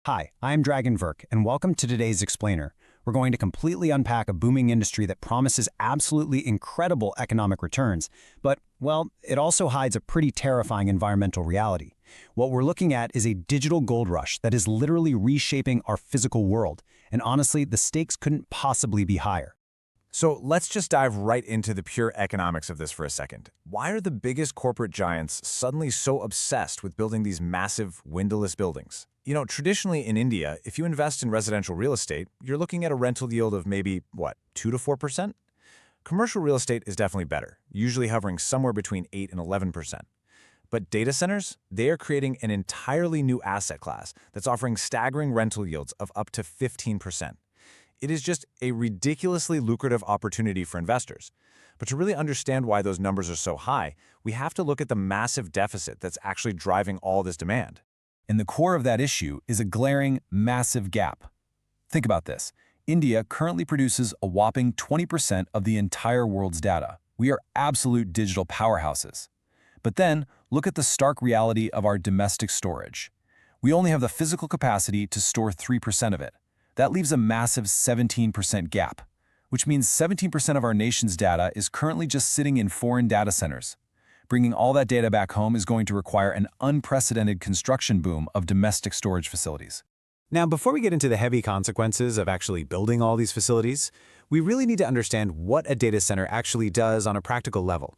Hi, I'm Dragon Verk, and welcome to today's Explainer. We're going to completely unpack a booming industry that promises absolutely incredible economic returns, but, well, it also hides a pretty terrifying environmental reality. What we're looking at is a digital gold rush that is literally reshaping our physical world, and honestly, the stakes couldn't possibly be higher. So let's just dive right into the pure economics of this for a second. Why are the biggest corporate giants suddenly so obsessed with building these massive, windowless buildings? Traditionally in India, if you invest in residential real estate, you're looking at a rental yield of maybe, 2 to 4%? Commercial real estate is definitely better, usually hovering somewhere between 8 and 11%. But data centers, they are creating an entirely new asset class that's offering staggering rental yields of up to 15%. It is just a ridiculously lucrative opportunity for investors. But to really understand why those numbers are so high, we have to look at the massive deficit that's actually driving all this demand. And the core of that issue is a glaring, massive gap. Think about this. India currently produces a whopping 20% of the entire world's data. We are absolute digital powerhouses. But then, look at the stark reality of our domestic storage. We only have the physical capacity to store 3% of it. That leaves a massive 17% gap, which means 17% of our nation's data is currently just sitting in foreign data centers. Bringing all that data back home is going to require an unprecedented construction boom of domestic storage facilities. Now, before we get into the heavy consequences of actually building all these facilities, we really need to understand what a data center actually does on a practical level.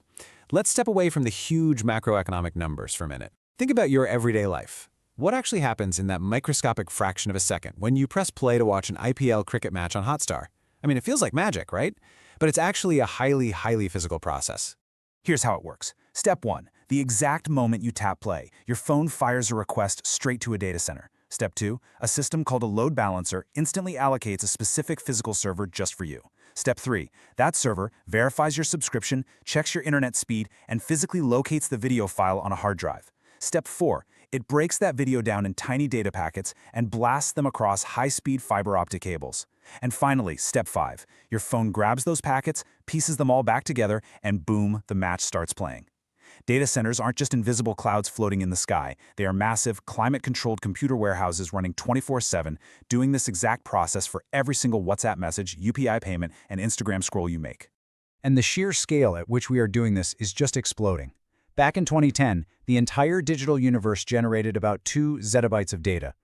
Let's step away from the huge macroeconomic numbers for a minute. Think about your everyday life. What actually happens in that microscopic fraction of a second when you press play to watch an IPL cricket match on Hotstar? I mean, it feels like magic, right? But it's actually a highly physical process. Here's how it works. Step 1. The exact moment you tap play, your phone fires a request straight to a data center. Step 2. A system called a load balancer instantly allocates a specific physical server just for you. Step 3. That server verifies your subscription, checks your internet speed, and physically locates the video file on a hard drive. Step 4. It breaks that video down in tiny data packets and blasts them across high-speed fiber optic cables. And finally, Step 5. Your phone grabs those packets, pieces them all back together, and boom, the match starts playing. Data centers aren't just invisible clouds floating in the sky. They are massive, climate-controlled computer warehouses running 24/7, doing this exact process for every single WhatsApp message, UPI payment, and Instagram scroll you make. And the sheer scale at which we are doing this is just exploding. Back in 2010, the entire digital universe generated about 2 zettabytes of data.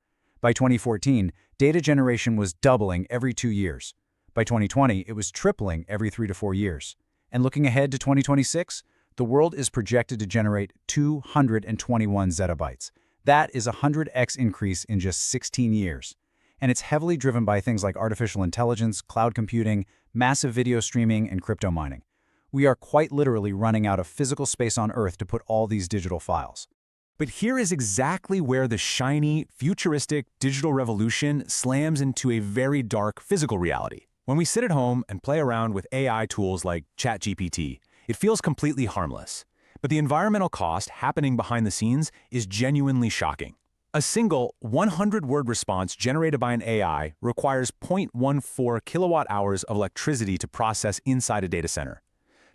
By 2014, data generation was doubling every 2 years. By 2020, it was tripling every 3 to 4 years. And looking ahead to 2026, the world is projected to generate 221 zettabytes. That is a 100x increase in just 16 years. And it's heavily driven by things like artificial intelligence, cloud computing, massive video streaming, and crypto mining. We are quite literally running out of physical space on Earth to put all these digital files. But here is exactly where the shiny, futuristic digital revolution slams into a very dark physical reality. When we sit at home and play around with AI tools like ChatGPT, it feels completely harmless. But the environmental cost happening behind the scenes is genuinely shocking. A single 100-word response generated by an AI requires 0.14 kilowatt-hours of electricity to process inside a data center.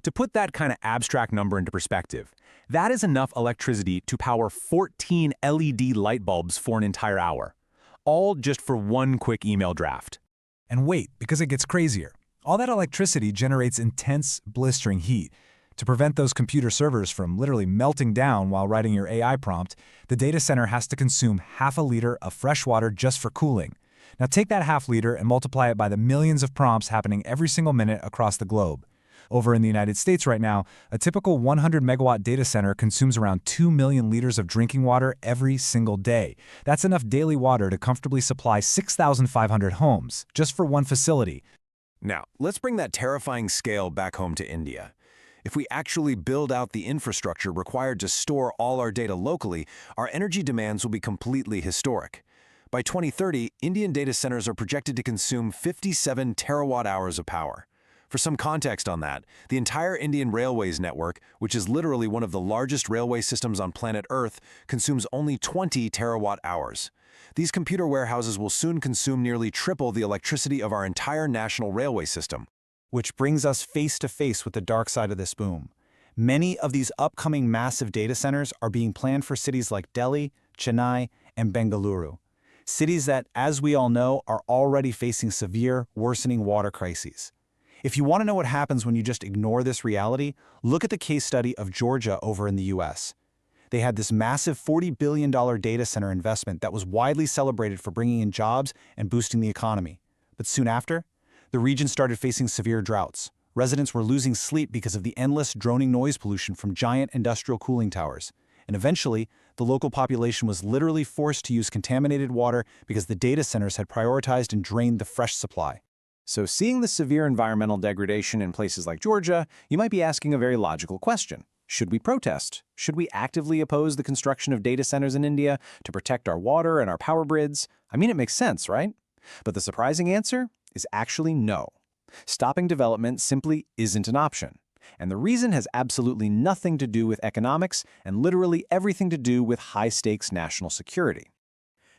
To put that kind of abstract number into perspective, that is enough electricity to power 14 LED light bulbs for an entire hour, all just for one quick email draft. And wait, because it gets crazier. All that electricity generates intense, blistering heat. To prevent those computer servers from literally melting down while writing your AI prompt, the data center has to consume half a liter of fresh water just for cooling. Now take that half liter and multiply it by the millions of prompts happening every single minute across the globe. Over in the United States right now, a typical 100-megawatt data center consumes around 2 million liters of drinking water every single day. That's enough daily water to comfortably supply 6,500 homes, just for one facility. Now, let's bring that terrifying scale back home to India. If we actually build out the infrastructure required to store all our data locally, our energy demands will be completely historic. By 2030, Indian data centers are projected to consume 57 terawatt-hours of power. For some context on that, the entire Indian Railways network, which is literally one of the largest railway systems on planet Earth, consumes only 20 terawatt-hours. These computer warehouses will soon consume nearly triple the electricity of our entire national railway system. Which brings us face to face with the dark side of this boom. Many of these upcoming massive data centers are being planned for cities like Delhi, Chennai, and Bengaluru. Cities that, as we all know, are already facing severe, worsening water crises. If you want to know what happens when you just ignore this reality, look at the case study of Georgia over in the US. They had this massive $40 billion data center investment that was widely celebrated for bringing in jobs and boosting the economy. But soon after, the region started facing severe droughts. Residents were losing sleep because of the endless droning noise pollution from giant industrial cooling towers. And eventually, the local population was literally forced to use contaminated water because the data centers had prioritized and drained the fresh supply. So seeing the severe environmental degradation in places like Georgia, you might be asking a very logical question. Should we protest? Should we actively oppose the construction of data centers in India to protect our water and our power grids? I mean, it makes sense, right? But the surprising answer is actually no. Stopping development simply isn't an option. And the reason has absolutely nothing to do with economics and literally everything to do with high-stakes national security.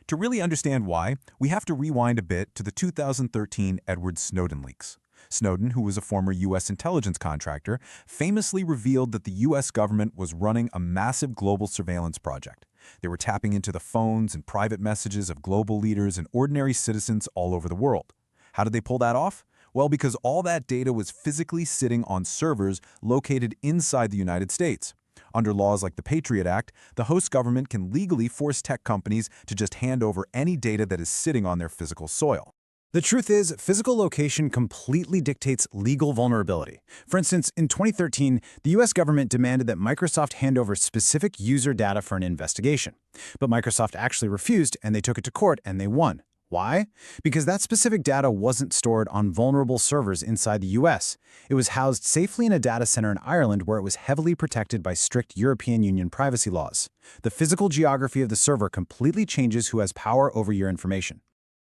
To really understand why, we have to rewind a bit to the 2013 Edward Snowden leaks. Snowden, who was a former U.S. intelligence contractor, famously revealed that the U.S. government was running a massive global surveillance project. They were tapping into the phones and private messages of global leaders and ordinary citizens all over the world. How did they pull that off? Well, because all that data was physically sitting on servers located inside the United States. Under laws like the Patriot Act, the host government can legally force tech companies to just hand over any data that is sitting on their physical soil. The truth is, physical location completely dictates legal vulnerability. For instance, in 2013, the US government demanded that Microsoft hand over specific user data for an investigation. But Microsoft actually refused, and they took it to court, and they won. Why? Because that specific data wasn't stored on vulnerable servers inside the US. It was housed safely in a data center in Ireland where it was heavily protected by strict European Union privacy laws. The physical geography of the server completely changes who has power over your information.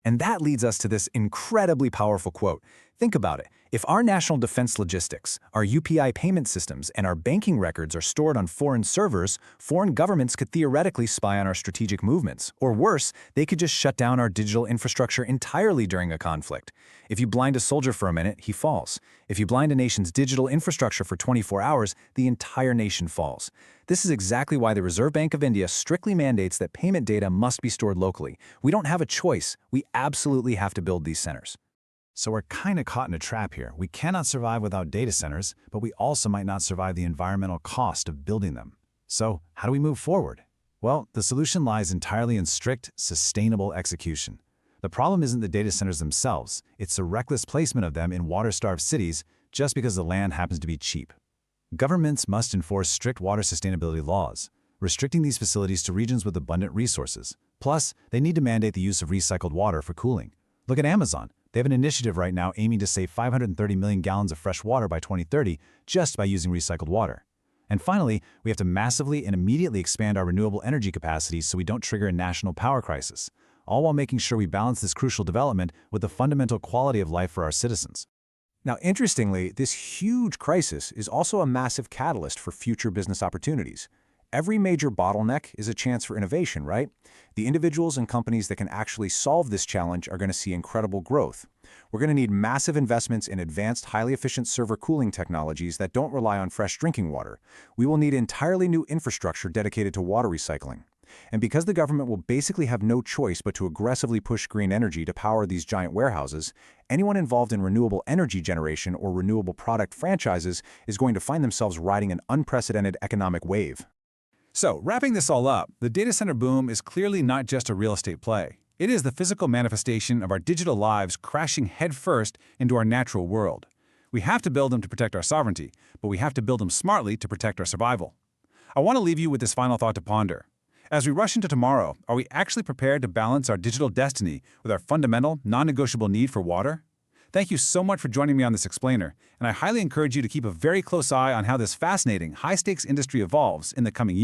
And that leads us to this incredibly powerful quote. Think about it. If our national defense logistics, our UPI payment systems, and our banking records are stored on foreign servers, foreign governments could theoretically spy on our strategic movements. Or worse, they could just shut down our digital infrastructure entirely during a conflict. If you blind a soldier for a minute, he falls. If you blind a nation's digital infrastructure for 24 hours, the entire nation falls. This is exactly why the Reserve Bank of India strictly mandates that payment data must be stored locally. We don't have a choice. We absolutely have to build these centers. So we're kind of caught in a trap here. We cannot survive without data centers, but we also might not survive the environmental cost of building them. So how do we move forward? Well, the solution lies entirely in strict, sustainable execution. The problem isn't the data centers themselves. It's the reckless placement of them in water-starved cities just because the land happens to be cheap. Governments must enforce strict water sustainability laws, restricting these facilities to regions with abundant resources. Plus, they need to mandate the use of recycled water for cooling. Look at Amazon. They have an initiative right now aiming to save 530 million gallons of fresh water by 2030 just by using recycled water. And finally, we have to massively and immediately expand our renewable energy capacities so we don't trigger a national power crisis, all while making sure we balance this crucial development with the fundamental quality of life for our citizens. Now, interestingly, this huge crisis is also a massive catalyst for future business opportunities. Every major bottleneck is a chance for innovation, right? The individuals and companies that can actually solve this challenge are going to see incredible growth. We're going to need massive investments in advanced, highly efficient server cooling technologies that don't rely on fresh drinking water. We will need entirely new infrastructure dedicated to water recycling. And because the government will basically have no choice but to aggressively push green energy to power these giant warehouses, anyone involved in renewable energy generation or renewable product franchises is going to find themselves riding an unprecedented economic wave. So, wrapping this all up, the data center boom is clearly not just a real estate play. It is the physical manifestation of our digital lives crashing headfirst into our natural world. We have to build them to protect our sovereignty, but we have to build them smartly to protect our survival. I want to leave you with this final thought to ponder. As we rush into tomorrow, are we actually prepared to balance our digital destiny with our fundamental, non-negotiable need for water? Thank you so much for joining me on this explainer, and I highly encourage you to keep a very close eye on how this fascinating, high-stakes industry evolves in the coming years.